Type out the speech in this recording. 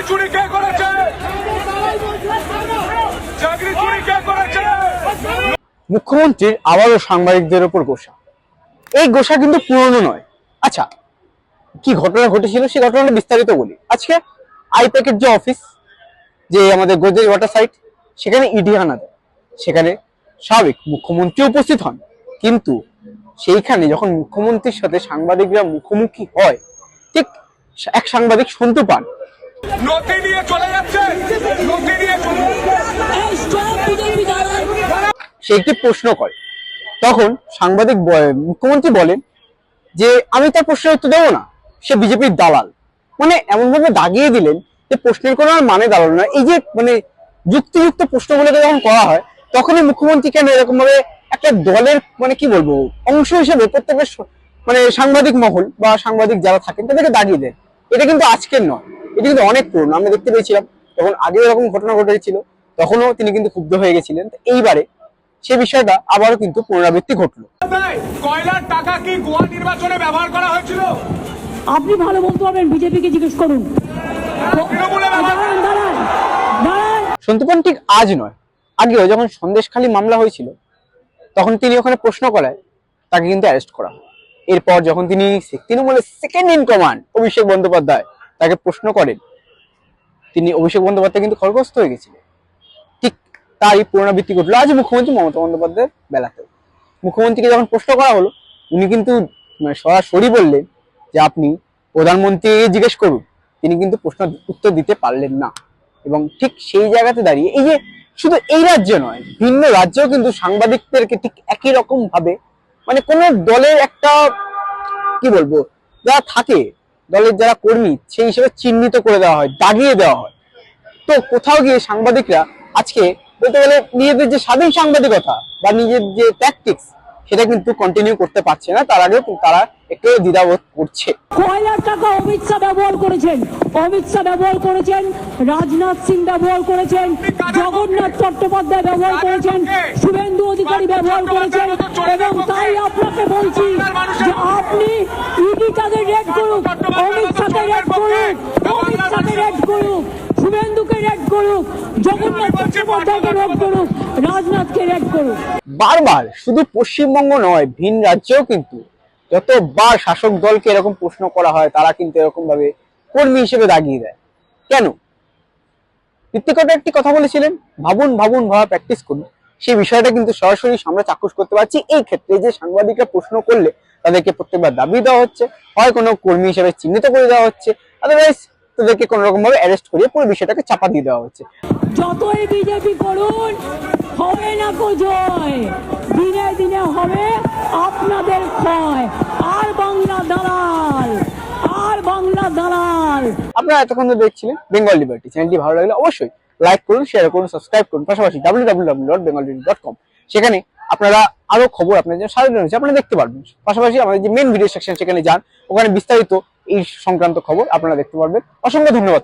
চুরি কে করেছে? চাকরি চুরি কে করেছে? মুখ্যমন্ত্রীর আবারও সাংবাদিকদের উপর গোসা। এই গোসা কিন্তু পুরনো নয়। আচ্ছা, কি ঘটনা ঘটেছিল সেই ঘটনাটা বিস্তারিত বলি। আজকে আইপ্যাকের যে অফিস, যে আমাদের গোদরেজ ওয়াটার সাইট, সেখানে ইডি হানা দেয়। সেখানে সাবেক মুখ্যমন্ত্রী উপস্থিত হন, কিন্তু সেইখানে যখন মুখ্যমন্ত্রীর সাথে সাংবাদিকরা মুখোমুখি হয়, ঠিক এক সাংবাদিক শুনতে পান নথি নিয়ে চলে যাচ্ছে, নথি নিয়ে সে একটি প্রশ্ন করে। তখন সাংবাদিক মুখ্যমন্ত্রী বলেন যে আমি তার প্রশ্নের উত্তর দেবো না, সে বিজেপির দালাল। মানে এমন ভাবে দাগিয়ে দিলেন যে প্রশ্নের কোনো আর মানে দাঁড়ালো না। এই যে মানে যুক্তিযুক্ত প্রশ্নগুলোকে যখন করা হয়, তখনই মুখ্যমন্ত্রী কেন এরকম ভাবে একটা দলের মানে কি বলবো অংশ হিসেবে প্রত্যেকের মানে সাংবাদিক মহল বা সাংবাদিক যারা থাকেন তাদেরকে দাগিয়ে দেন। এটা কিন্তু আজকের নয়, এটা কিন্তু অনেক পুরনো। আমরা দেখতে পেয়েছিলাম যখন আগে এরকম ঘটনা ঘটেছিল, তখনও তিনি কিন্তু ক্ষুব্ধ হয়ে গেছিলেন। এইবারে সে বিষয়টা আবারও কিন্তু পুনরাবৃত্তি ঘটলো। কয়লার টাকা কি গোয়া নির্বাচনে ব্যবহার করা হয়েছিল? আপনি ভালো বলতে পারবেন, বিজেপিকে জিজ্ঞেস করুন। শুনতে পান ঠিক আজ নয়, আগেও যখন সন্দেশখালী মামলা হয়েছিল তখন তিনি ওখানে প্রশ্ন করায় তাকে কিন্তু অ্যারেস্ট করা হয়। এরপর যখন তিনি তৃণমূলের second in command Abhishek Bandyopadhyay তাকে প্রশ্ন করেন, তিনি অভিষেক বন্দ্যোপাধ্যায় কিন্তু খড়গস্ত হয়ে গেছিলেন। ঠিক তাই পুনরাবৃত্তি ঘটলো আজ মুখ্যমন্ত্রী মমতা বন্দ্যোপাধ্যায়ের বেলাতেও। মুখ্যমন্ত্রীকে যখন প্রশ্ন করা হলো, উনি কিন্তু মানে সরাসরি বললেন যে আপনি প্রধানমন্ত্রীকে জিজ্ঞেস করুন। তিনি কিন্তু প্রশ্ন উত্তর দিতে পারলেন না। এবং ঠিক সেই জায়গাতে দাঁড়িয়ে এই যে শুধু এই রাজ্যে নয়, ভিন্ন রাজ্যেও কিন্তু সাংবাদিকদেরকে ঠিক একই রকম ভাবে মানে কোন দলের একটা কি বলবো যারা থাকে, দলের যারা কর্মী সেই হিসেবে চিহ্নিত করে দেওয়া হয়, দাগিয়ে দেওয়া হয়। তো কোথাও গিয়ে সাংবাদিকরা আজকে বলতে গেলে নিজেদের যে স্বাধীন সাংবাদিকতা বা নিজের যে ট্যাকটিক্স সেটা কিন্তু কন্টিনিউ করতে পারছে না। তার আগে তারা একটু দ্বিধাবোধ করছে। কয়লার টাকা অমিত শাহ ব্যবহার করেছেন, অমিত শাহ ব্যবহার করেছেন, রাজনাথ সিং ব্যবহার করেছেন, জগন্নাথ চট্টোপাধ্যায় ব্যবহার করেছেন, শুভেন্দু অধিকারী ব্যবহার করেছেন। এবং তাই আপনাকে বলছি যে আপনি ইডি তাদের রেড করুক, অমিত শাহকে রেড করুক, অমিত শাহকে রেড করুক, শুভেন্দুকে রেড করুক, জগন্নাথ চট্টোপাধ্যায়কে রেড করুক, রাজনাথকে রেড করুক। বারবার শুধু পশ্চিমবঙ্গ নয়, ভিন রাজ্যেও কিন্তু যতবার শাসক দলকে এরকম প্রশ্ন করা হয় তারা কিন্তু এরকম ভাবে কর্মী হিসেবে দাগিয়ে দেয়। কেন? ঋত্বিকটা একটি কথা বলেছিলেন, ভাবুন ভাবুন ভাবা প্র্যাকটিস করুন। সেই বিষয়টা কিন্তু সরাসরি আমরা চাক্ষুষ করতে পারছি এই ক্ষেত্রে যে সাংবাদিকরা প্রশ্ন করলে তাদেরকে প্রত্যেকবার দাবি দেওয়া হচ্ছে, হয় কোনো কর্মী হিসেবে চিহ্নিত করে দেওয়া হচ্ছে, আদারওয়াইজ তাদেরকে কোনো রকম ভাবে অ্যারেস্ট করিয়ে পুরো বিষয়টাকে চাপা দিয়ে দেওয়া হচ্ছে। যতই বিজেপি করুন হবে না কো জয়, দিনে দিনে হবে আপনাদের ক্ষয়। আর বাংলা দালাল, আর বাংলা দালাল। আপনারা এতক্ষণ ধরে দেখছিলেন বেঙ্গল লিবার্টি। চ্যানেলটি ভালো লাগলে অবশ্যই লাইক করুন, শেয়ার করুন, সাবস্ক্রাইব করুন। পাশাপাশি www.bengalliberty.com সেখানে আপনারা আরো খবর আপনাদের জন্য সাজানো রয়েছে, আপনারা দেখতে পারবেন। পাশাপাশি আমাদের যে মেন ভিডিও সেকশন সেখানে যান, ওখানে বিস্তারিত এই সংক্রান্ত খবর আপনারা দেখতে পারবেন। অসংখ্য ধন্যবাদ।